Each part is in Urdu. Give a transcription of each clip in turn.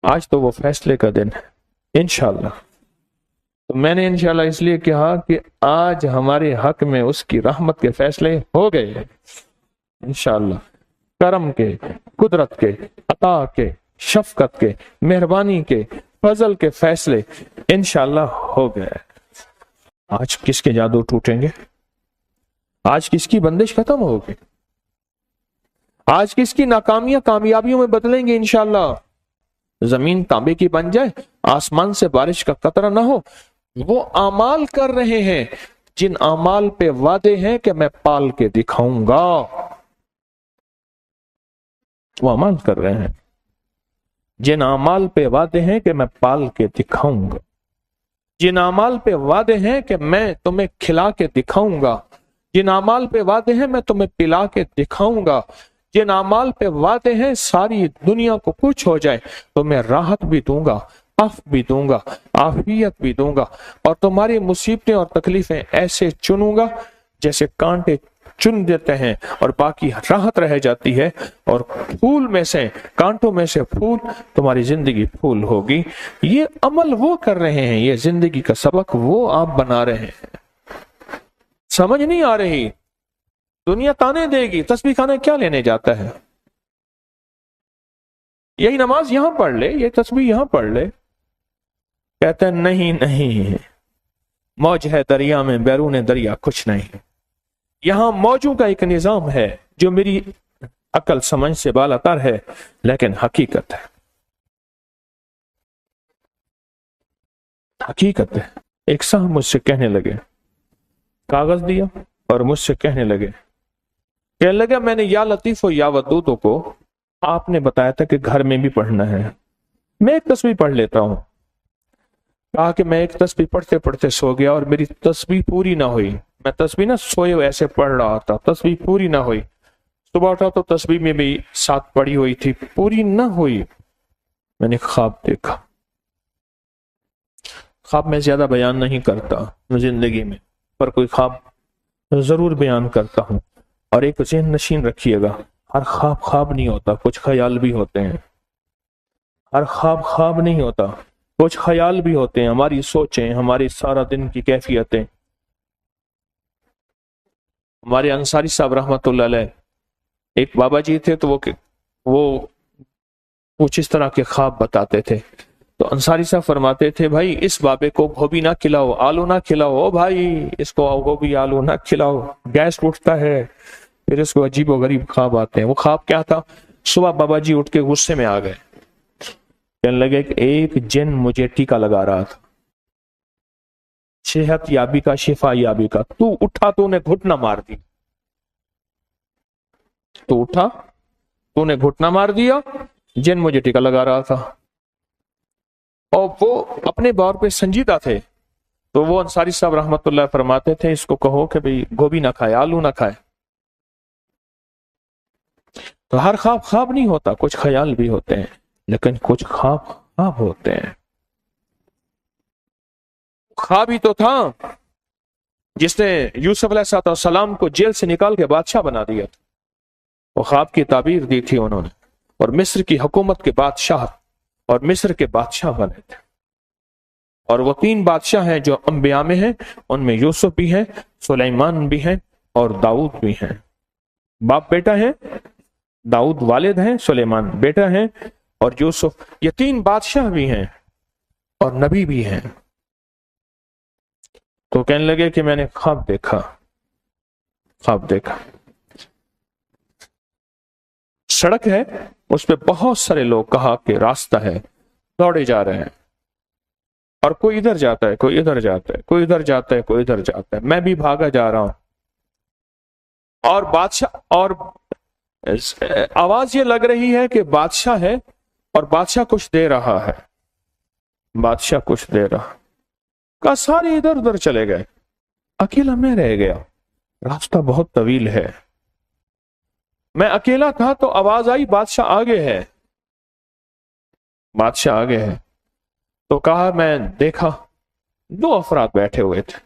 آج تو وہ فیصلے کا دن ہے انشاءاللہ. تو میں نے انشاءاللہ اس لیے کہا کہ آج ہمارے حق میں اس کی رحمت کے فیصلے ہو گئے انشاءاللہ. کرم کے، قدرت کے، عطا کے، شفقت کے، مہربانی کے، فضل کے فیصلے انشاءاللہ ہو گئے. آج کس کے جادو ٹوٹیں گے؟ آج کس کی بندش ختم ہوگی؟ آج کس کی ناکامیاں کامیابیوں میں بدلیں گے انشاءاللہ. زمین تانبے کی بن جائے، آسمان سے بارش کا قطرہ نہ ہو. وہ اعمال کر رہے ہیں جن اعمال پہ وعدے ہیں کہ میں پال کے دکھاؤں گا. وہ اعمال کر رہے ہیں جن اعمال پہ وعدے ہیں کہ میں پال کے دکھاؤں گا. جن اعمال پہ وعدے ہیں کہ میں تمہیں کھلا کے دکھاؤں گا. جن اعمال پہ وعدے ہیں میں تمہیں پلا کے دکھاؤں گا. جن اعمال پہ وعدے ہیں ساری دنیا کو کچھ ہو جائے تو میں راحت بھی دوں گا، عفو بھی دوں گا، عافیت بھی دوں گا، اور تمہاری مصیبتیں اور تکلیفیں ایسے چنوں گا جیسے کانٹے چن دیتے ہیں اور باقی راحت رہ جاتی ہے، اور پھول میں سے، کانٹوں میں سے پھول، تمہاری زندگی پھول ہوگی. یہ عمل وہ کر رہے ہیں، یہ زندگی کا سبق وہ آپ بنا رہے ہیں. سمجھ نہیں آ رہی؟ دنیا تانے دے گی، تسبیح خانے کیا لینے جاتا ہے؟ یہی نماز یہاں پڑھ لے، یہ تسبیح یہاں پڑھ لے. کہتے ہیں نہیں، موج ہے دریا میں، بیرون دریا کچھ نہیں. یہاں موجوں کا ایک نظام ہے جو میری عقل سمجھ سے بالاتر ہے، لیکن حقیقت ہے. حقیقت ہے. ایک صاحب مجھ سے کہنے لگے، کاغذ دیا اور مجھ سے کہنے لگے میں نے یا لطیف و یا ودود کو آپ نے بتایا تھا کہ گھر میں بھی پڑھنا ہے، میں ایک تسبیح پڑھ لیتا ہوں. کہا کہ میں ایک تسبیح پڑھتے پڑھتے سو گیا اور میری تسبیح پوری نہ ہوئی. میں تسبیح نہ سوئے ایسے پڑھ رہا تھا، تسبیح پوری نہ ہوئی. صبح اٹھا تو تسبیح میں بھی ساتھ پڑھی ہوئی تھی، پوری نہ ہوئی. میں نے خواب دیکھا. خواب میں زیادہ بیان نہیں کرتا زندگی میں، پر کوئی خواب ضرور بیان کرتا ہوں. اور ایک ذہن نشین رکھیے گا، ہر خواب خواب نہیں ہوتا، کچھ خیال بھی ہوتے ہیں. ہر خواب خواب نہیں ہوتا، کچھ خیال بھی ہوتے ہیں. ہماری سوچیں، ہماری سارا دن کی کیفیتیں. ہمارے انصاری صاحب رحمت اللہ علیہ ایک بابا جی تھے، تو وہ کچھ اس طرح کے خواب بتاتے تھے. تو انصاری صاحب فرماتے تھے، بھائی اس بابے کو گوبھی نہ کھلاؤ، آلو نہ کھلاؤ، او بھائی اس کو گوبھی آلو نہ کھلاؤ، گیس اٹھتا ہے. پھر اس کو عجیب و غریب خواب آتے ہیں. وہ خواب کیا تھا؟ صبح بابا جی اٹھ کے غصے میں آ گئے، کہنے لگے کہ ایک جن مجھے ٹیکا لگا رہا تھا، صحت یابی کا، شفا یابی کا. تو اٹھا تو نے گھٹنا مار دی. تو اٹھا تو نے گھٹنا مار دیا، جن مجھے ٹیکا لگا رہا تھا. اور وہ اپنے بار پہ سنجیدہ تھے. تو وہ انصاری صاحب رحمت اللہ فرماتے تھے، اس کو کہو کہ بھئی گوبھی نہ کھائے، آلو نہ کھائے. تو ہر خواب خواب نہیں ہوتا، کچھ خیال بھی ہوتے ہیں، لیکن کچھ خواب خواب ہوتے ہیں. خواب ہی تو تھا جس نے یوسف علیہ السلام کو جیل سے نکال کے بادشاہ بنا دیا تھا. وہ خواب کی تعبیر دی تھی انہوں نے، اور مصر کی حکومت کے بادشاہ اور مصر کے بادشاہ بنے تھے. اور وہ 3 بادشاہ ہیں جو انبیاء میں ہیں، ان میں یوسف بھی ہیں، سلیمان بھی ہیں، اور داؤد بھی ہیں. باپ بیٹا ہیں، داؤد والد ہیں، سلیمان بیٹا ہیں، اور یوسف. یہ 3 بادشاہ بھی ہیں اور نبی بھی ہیں. تو کہنے لگے کہ میں نے خواب دیکھا. سڑک ہے، اس پہ بہت سارے لوگ، کہا کہ راستہ ہے، دوڑے جا رہے ہیں، اور کوئی ادھر جاتا ہے، کوئی ادھر جاتا ہے، کوئی ادھر جاتا ہے، کوئی ادھر جاتا ہے. میں بھی بھاگا جا رہا ہوں. اور بادشاہ، اور آواز یہ لگ رہی ہے کہ بادشاہ ہے، اور بادشاہ کچھ دے رہا ہے. بادشاہ کچھ دے رہا. کہا سارے ادھر ادھر چلے گئے، اکیلا میں رہ گیا. راستہ بہت طویل ہے. میں اکیلا تھا تو آواز آئی بادشاہ آگے ہے، بادشاہ آگے ہے. تو کہا، میں دیکھا 2 افراد بیٹھے ہوئے تھے،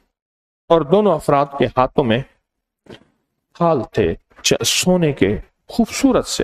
اور دونوں افراد کے ہاتھوں میں تھال تھے سونے کے، خوبصورت سے.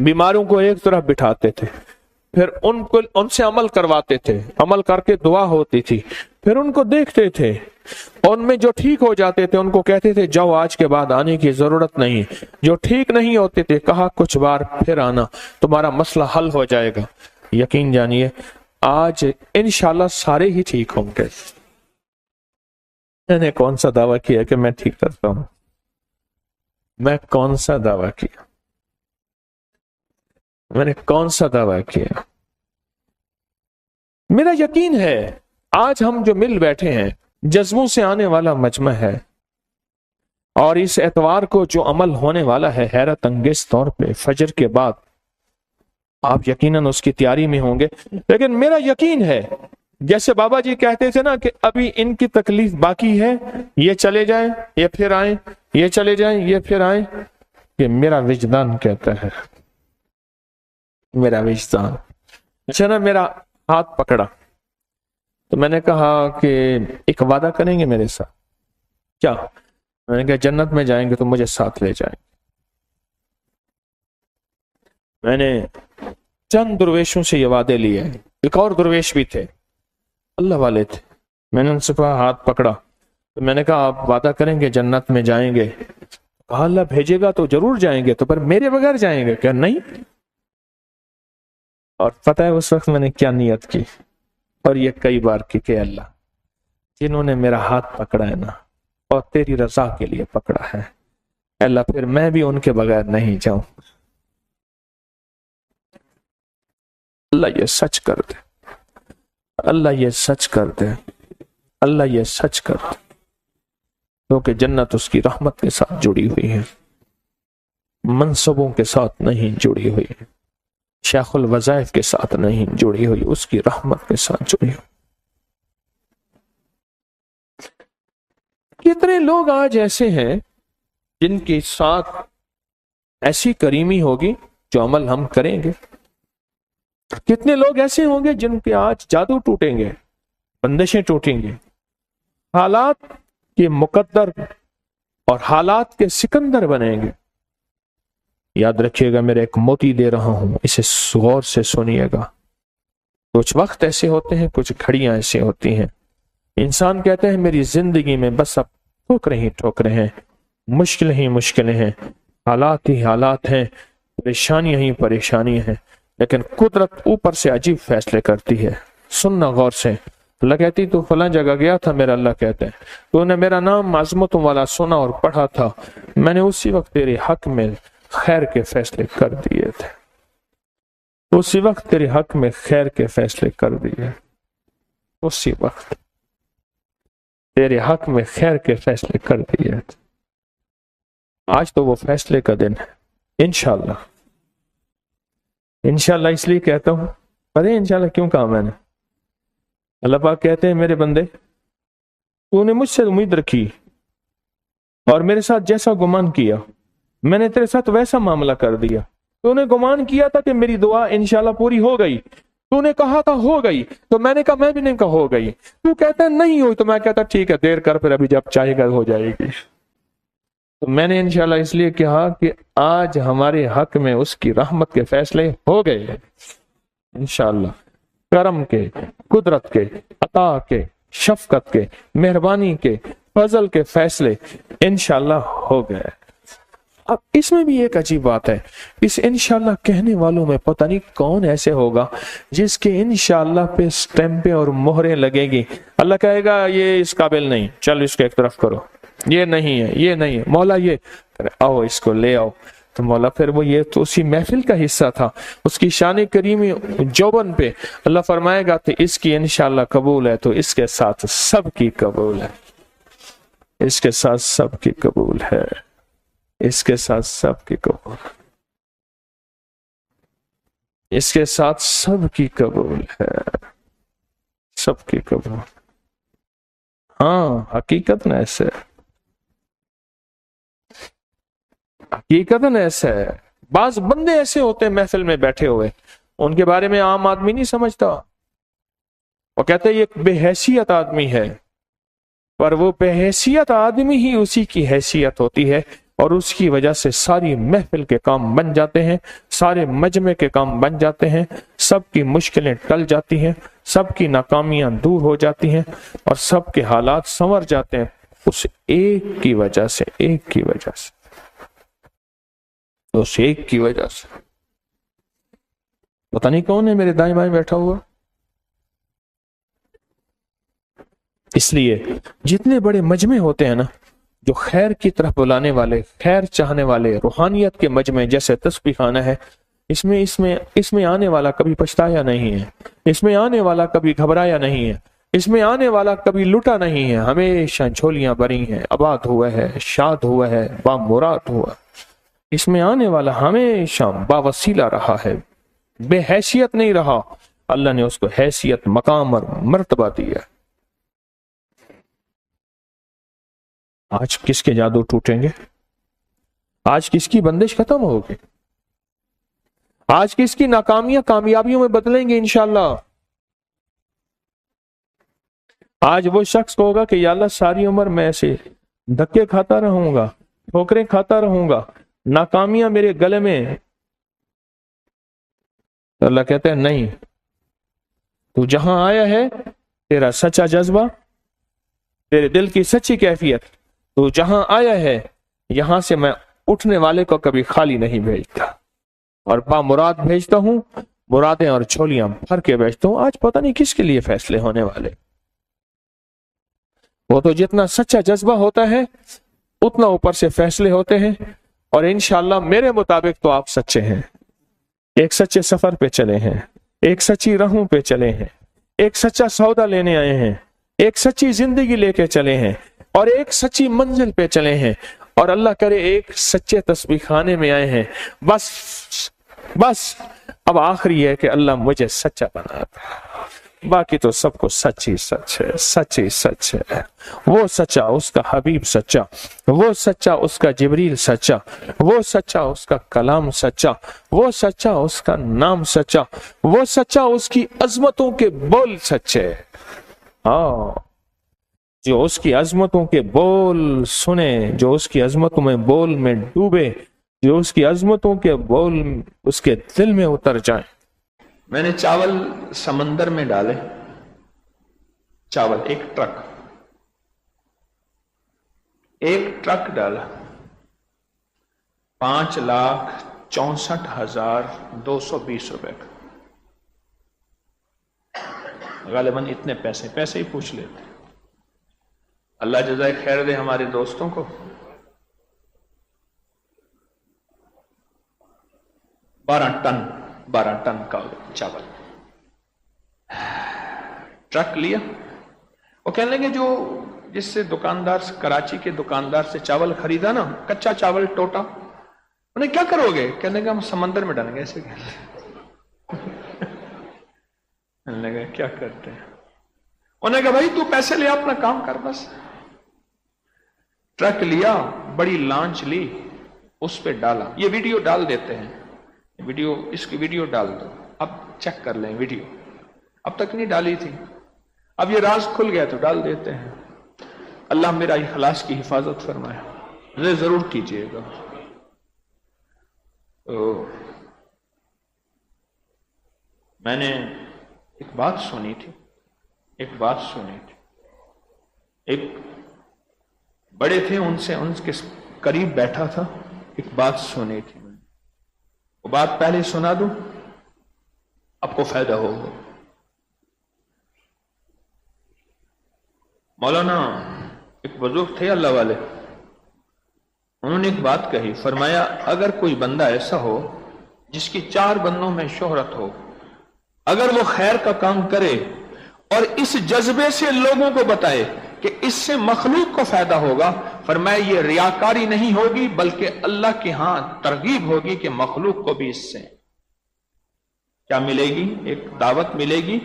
بیماروں کو ایک طرف بٹھاتے تھے، پھر ان سے عمل کرواتے تھے، عمل کر کے دعا ہوتی تھی، پھر ان کو دیکھتے تھے، ان میں جو ٹھیک ہو جاتے تھے ان کو کہتے تھے جاؤ آج کے بعد آنے کی ضرورت نہیں، جو ٹھیک نہیں ہوتے تھے کہا کچھ بار پھر آنا، تمہارا مسئلہ حل ہو جائے گا۔ یقین جانیے آج انشاءاللہ سارے ہی ٹھیک ہوں گے۔ میں نے کون سا دعویٰ کیا کہ میں ٹھیک کرتا ہوں؟ میں کون سا دعویٰ کیا؟ میں نے کون سا دعویٰ کیا؟ میرا یقین ہے آج ہم جو مل بیٹھے ہیں جذبوں سے آنے والا مجمع ہے، اور اس اتوار کو جو عمل ہونے والا ہے حیرت انگیز طور پہ فجر کے بعد، آپ یقیناً اس کی تیاری میں ہوں گے۔ لیکن میرا یقین ہے جیسے بابا جی کہتے تھے نا کہ ابھی ان کی تکلیف باقی ہے، یہ چلے جائیں یہ پھر آئیں، یہ چلے جائیں یہ پھر آئیں، کہ میرا وجدان کہتا ہے، میرا وجدان اچھا نا میرا ہاتھ پکڑا تو میں نے کہا کہ ایک وعدہ کریں گے میرے ساتھ؟ کیا؟ میں نے کہا جنت میں جائیں گے تو مجھے ساتھ لے جائیں۔ میں نے چند درویشوں سے یہ وعدے لیے، ایک اور درویش بھی تھے، اللہ والے تھے، میں نے ان سے ہاتھ پکڑا تو میں نے کہا آپ وعدہ کریں گے جنت میں جائیں گے؟ کہا اللہ بھیجے گا تو ضرور جائیں گے، تو پر میرے بغیر جائیں گے؟ کہ نہیں۔ اور پتہ ہے اس وقت میں نے کیا نیت کی، اور یہ کئی بار کی، کہ اللہ جنہوں نے میرا ہاتھ پکڑا ہے نا اور تیری رضا کے لیے پکڑا ہے، اللہ پھر میں بھی ان کے بغیر نہیں جاؤں۔ اللہ یہ سچ کر دے، اللہ یہ سچ کر دے، اللہ یہ سچ کر دے، کیونکہ جنت اس کی رحمت کے ساتھ جڑی ہوئی ہے، منصبوں کے ساتھ نہیں جڑی ہوئی ہے، شیخ الوظائف کے ساتھ نہیں جڑی ہوئی، اس کی رحمت کے ساتھ جڑی ہوئی۔ کتنے لوگ آج ایسے ہیں جن کے ساتھ ایسی کریمی ہوگی جو عمل ہم کریں گے، کتنے لوگ ایسے ہوں گے جن کے آج جادو ٹوٹیں گے، بندشیں ٹوٹیں گے، حالات کے مقدر اور حالات کے سکندر بنیں گے۔ یاد رکھیے گا میرے ایک موتی دے رہا ہوں، اسے غور سے سنیے گا۔ کچھ وقت ایسے ہوتے ہیں، کچھ گھڑیاں ایسے ہوتی ہیں، انسان کہتے ہیں میری زندگی میں بس اب ٹھوکریں ہی ٹھوکریں ہیں، مشکلیں ہی مشکلیں ہیں، حالات ہی حالات ہیں، پریشانیاں ہی پریشانیاں ہیں، لیکن قدرت اوپر سے عجیب فیصلے کرتی ہے۔ سننا غور سے، اللہ کہتی تو فلاں جگہ گیا تھا، میرا اللہ کہتا ہے تو نے میرا نام عظمتوں والا سنا اور پڑھا تھا، میں نے اسی وقت تیرے حق میں خیر کے فیصلے کر دیے تھے، اسی وقت تیرے حق میں خیر کے فیصلے کر دیے، اسی وقت تیرے حق میں خیر کے فیصلے کر دیے تھے۔ آج تو وہ فیصلے کا دن ہے، انشاءاللہ۔ انشاءاللہ اس لیے کہتا ہوں، پتہ ہے انشاءاللہ کیوں کہا میں نے؟ اللہ پاک کہتے ہیں میرے بندے تو نے مجھ سے امید رکھی اور میرے ساتھ جیسا گمان کیا میں نے تیرے ساتھ ویسا معاملہ کر دیا، تو نے گمان کیا تھا کہ میری دعا انشاءاللہ پوری ہو گئی، تو نے کہا تھا ہو گئی، تو میں نے کہا میں بھی نہیں کہا ہو گئی، تو کہتا ہے نہیں ہوئی، تو میں کہتا ٹھیک ہے دیر کر، پھر ابھی جب چاہے گا ہو جائے گی۔ تو میں نے انشاءاللہ اس لیے کہا کہ آج ہمارے حق میں اس کی رحمت کے فیصلے ہو گئے انشاءاللہ، کرم کے، قدرت کے، عطا کے، شفقت کے، مہربانی کے، فضل کے فیصلے انشاءاللہ ہو گئے۔ اب اس میں بھی ایک عجیب بات ہے، اس انشاءاللہ کہنے والوں میں پتہ نہیں کون ایسے ہوگا جس کے انشاءاللہ پہ سٹیمپیں اور مہریں لگے گی، اللہ کہے گا یہ اس قابل نہیں، چل اس کو ایک طرف کرو، یہ نہیں ہے، یہ نہیں ہے، مولا یہ آؤ اس کو لے آؤ، تو مولا پھر وہ یہ تو اسی محفل کا حصہ تھا، اس کی شان کریمی جوبن پہ اللہ فرمائے گا تو اس کی انشاءاللہ قبول ہے، تو اس کے ساتھ سب کی قبول ہے، اس کے ساتھ سب کی قبول ہے، اس کے ساتھ سب کی قبول، اس کے ساتھ سب کی قبول ہے، سب کی قبول۔ ہاں حقیقت نہ ایسے، حقیقت نہ ایسا ہے۔ بعض بندے ایسے ہوتے ہیں محفل میں بیٹھے ہوئے، ان کے بارے میں عام آدمی نہیں سمجھتا، وہ کہتے ہیں یہ بے حیثیت آدمی ہے، پر وہ بے حیثیت آدمی ہی اسی کی حیثیت ہوتی ہے اور اس کی وجہ سے ساری محفل کے کام بن جاتے ہیں، سارے مجمع کے کام بن جاتے ہیں، سب کی مشکلیں ٹل جاتی ہیں، سب کی ناکامیاں دور ہو جاتی ہیں، اور سب کے حالات سنور جاتے ہیں اس ایک کی وجہ سے، ایک کی وجہ سے، اس ایک کی وجہ سے۔ پتہ نہیں کون ہے میرے دائیں بائیں بیٹھا ہوا؟ اس لیے جتنے بڑے مجمع ہوتے ہیں نا جو خیر کی طرف بلانے والے، خیر چاہنے والے، روحانیت کے مجمع جیسے تسبیح خانہ ہے، اس میں آنے والا کبھی پچھتایا نہیں ہے، اس میں آنے والا کبھی گھبرایا نہیں ہے، اس میں آنے والا کبھی لٹا نہیں ہے، ہمیشہ جھولیاں بھری ہیں، آباد ہوا ہے، شاد ہوا ہے، بامراد ہوا۔ اس میں آنے والا ہمیشہ باوسیلہ رہا ہے، بے حیثیت نہیں رہا، اللہ نے اس کو حیثیت، مقام اور مرتبہ دیا۔ آج کس کے جادو ٹوٹیں گے؟ آج کس کی بندش ختم ہوگی؟ آج کس کی ناکامیاں کامیابیوں میں بدلیں گے انشاءاللہ؟ آج وہ شخص ہوگا کہ یا اللہ ساری عمر میں ایسے دھکے کھاتا رہوں گا، ٹھوکریں کھاتا رہوں گا، ناکامیاں میرے گلے میں۔ اللہ کہتے ہیں نہیں، تو جہاں آیا ہے تیرا سچا جذبہ، تیرے دل کی سچی کیفیت، تو جہاں آیا ہے یہاں سے میں اٹھنے والے کو کبھی خالی نہیں بھیجتا، اور بامراد بھیجتا ہوں، مرادیں اور جھولیاں بھر کے بھیجتا ہوں۔ آج پتہ نہیں کس کے لیے فیصلے ہونے والے۔ وہ تو جتنا سچا جذبہ ہوتا ہے اتنا اوپر سے فیصلے ہوتے ہیں، اور انشاءاللہ میرے مطابق تو آپ سچے ہیں، ایک سچے سفر پہ چلے ہیں، ایک سچی راہوں پہ چلے ہیں، ایک سچا سودا لینے آئے ہیں، ایک سچی زندگی لے کے چلے ہیں، اور ایک سچی منزل پہ چلے ہیں، اور اللہ کرے ایک سچے تسبیح خانے میں آئے ہیں۔ بس اب آخری ہے کہ اللہ مجھے سچا بنا دے، باقی تو سب کو سچ ہی سچ ہے، سچ ہی سچ ہے۔ وہ سچا اس کا حبیب سچا، وہ سچا اس کا جبریل سچا، وہ سچا اس کا کلام سچا، وہ سچا اس کا نام سچا، وہ سچا اس کی عظمتوں کے بول سچے۔ ہاں، جو اس کی عظمتوں کے بول سنے، جو اس کی عظمتوں میں بول میں ڈوبے، جو اس کی عظمتوں کے بول اس کے دل میں اتر جائیں۔ میں نے چاول سمندر میں ڈالے، چاول ایک ٹرک ڈالا، 5,64,220 روپے کا، غالباً اتنے پیسے ہی پوچھ لیتے۔ اللہ جزائے خیر دے ہمارے دوستوں کو۔ 12 ٹن کا چاول ٹرک لیا۔ وہ کہنے لگے جو جس سے دکاندار، کراچی کے دکاندار سے چاول خریدا نا، کچا چاول ٹوٹا، انہیں کیا کرو گے؟ کہنے لگا ہم سمندر میں ڈالیں گے۔ ایسے کہنے لگا کیا کرتے ہیں؟ انہیں کہا بھائی تو پیسے لے اپنا کام کر، بس۔ ٹرک لیا، بڑی لانچ لی، اس پہ ڈالا۔ یہ ویڈیو ڈال دیتے ہیں، اس کی ویڈیو ڈال دو، اب چیک کر لیں ویڈیو، اب تک نہیں ڈالی تھی، اب یہ راز کھل گیا تو ڈال دیتے ہیں۔ اللہ میرا اخلاص کی حفاظت فرمائے، ضرور کیجئے گا۔ تو میں نے ایک بات سنی تھی، ایک بڑے تھے، ان کے قریب بیٹھا تھا، ایک بات سنی تھی، وہ بات پہلے سنا دوں، آپ کو فائدہ ہوگا۔ مولانا ایک بزرگ تھے اللہ والے، انہوں نے ایک بات کہی، فرمایا اگر کوئی بندہ ایسا ہو جس کی 4 بندوں میں شہرت ہو، اگر وہ خیر کا کام کرے اور اس جذبے سے لوگوں کو بتائے کہ اس سے مخلوق کو فائدہ ہوگا، فرمایا یہ ریاکاری نہیں ہوگی بلکہ اللہ کے ہاں ترغیب ہوگی کہ مخلوق کو بھی اس سے کیا ملے گی؟ ایک دعوت ملے گی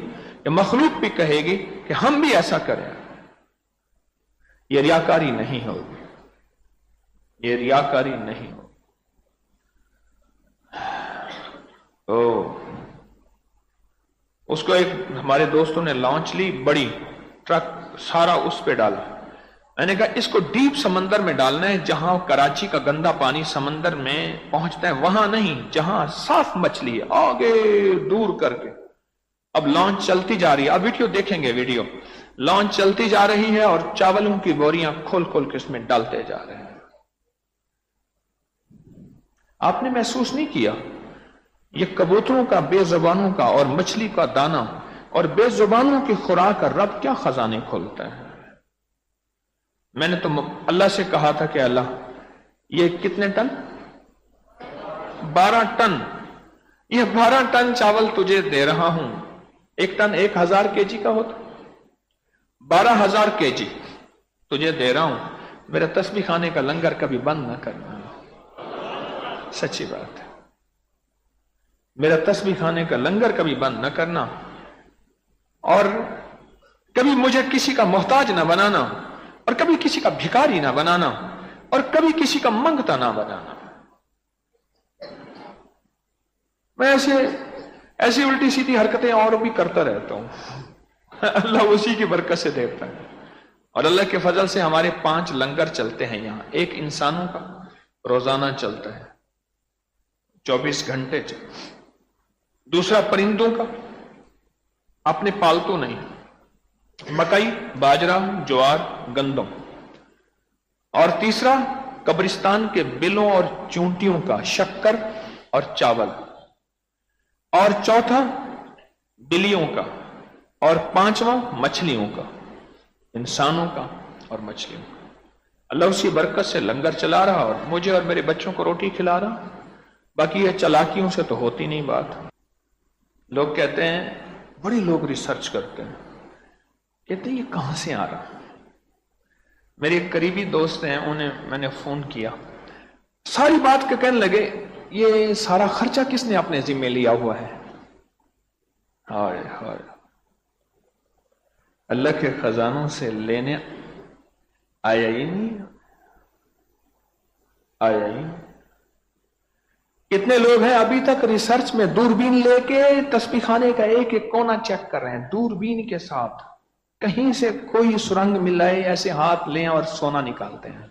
کہ مخلوق بھی کہے گی کہ ہم بھی ایسا کریں۔ یہ ریاکاری نہیں ہوگی، یہ ریاکاری نہیں ہوگی۔ تو اس کو ایک ہمارے دوستوں نے لانچ لی، بڑی ٹرک سارا اس پہ ڈالا، میں نے کہا اس کو ڈیپ سمندر میں ڈالنا ہے، جہاں کراچی کا گندا پانی سمندر میں پہنچتا ہے وہاں نہیں، جہاں صاف مچھلی ہے آگے دور کر کے۔ اب لانچ چلتی جا رہی ہے، اب ویڈیو دیکھیں گے، ویڈیو لانچ چلتی جا رہی ہے اور چاولوں کی بوریاں کھول کھول کے اس میں ڈالتے جا رہے ہیں۔ آپ نے محسوس نہیں کیا یہ کبوتروں کا، بے زبانوں کا اور مچھلی کا دانہ اور بے زبانوں کی خوراک کا رب کیا خزانے کھولتا ہے؟ میں نے تو اللہ سے کہا تھا کہ اللہ یہ کتنے ٹن؟ 12 ٹن، یہ 12 ٹن چاول تجھے دے رہا ہوں۔ ایک ٹن 1000 کے جی کا ہوتا، 12,000 کے جی تجھے دے رہا ہوں، میرا تسبیح خانے کا لنگر کبھی بند نہ کرنا۔ سچی بات ہے، میرا تسبیح خانے کا لنگر کبھی بند نہ کرنا، اور کبھی مجھے کسی کا محتاج نہ بنانا، اور کبھی کسی کا بھکاری نہ بنانا، اور کبھی کسی کا منگتا نہ بنانا۔ میں ایسی الٹی سیدھی حرکتیں اور بھی کرتا رہتا ہوں، اللہ اسی کی برکت سے دیتا ہے۔ اور اللہ کے فضل سے ہمارے 5 لنگر چلتے ہیں یہاں، ایک انسانوں کا روزانہ چلتا ہے 24 گھنٹے چلتا، دوسرا پرندوں کا اپنے پالتو نہیں، مکئی، باجرہ، جوار، گندم، اور تیسرا قبرستان کے بلوں اور چونٹیوں کا شکر اور چاول، اور چوتھا بلیوں کا، اور 5واں مچھلیوں کا، انسانوں کا اور مچھلیوں کا۔ اللہ اسی برکت سے لنگر چلا رہا اور مجھے اور میرے بچوں کو روٹی کھلا رہا۔ باقی یہ چلاکیوں سے تو ہوتی نہیں بات۔ لوگ کہتے ہیں، بڑے لوگ ریسرچ کرتے ہیں، کہتے ہیں یہ کہاں سے آ رہا۔ میرے ایک قریبی دوست ہیں، انہیں میں نے فون کیا، ساری بات کے کہنے لگے یہ سارا خرچہ کس نے اپنے ذمہ لیا ہوا ہے؟ ہائے ہائے، اللہ کے خزانوں سے لینے آیا ہی نہیں، آیا ہی نہیں۔ کتنے لوگ ہیں ابھی تک ریسرچ میں دوربین لے کے تسبیح خانے کا ایک ایک کونا چیک کر رہے ہیں دوربین کے ساتھ، کہیں سے کوئی سرنگ مل رہا ہے ایسے ہاتھ لیں اور سونا نکالتے ہیں۔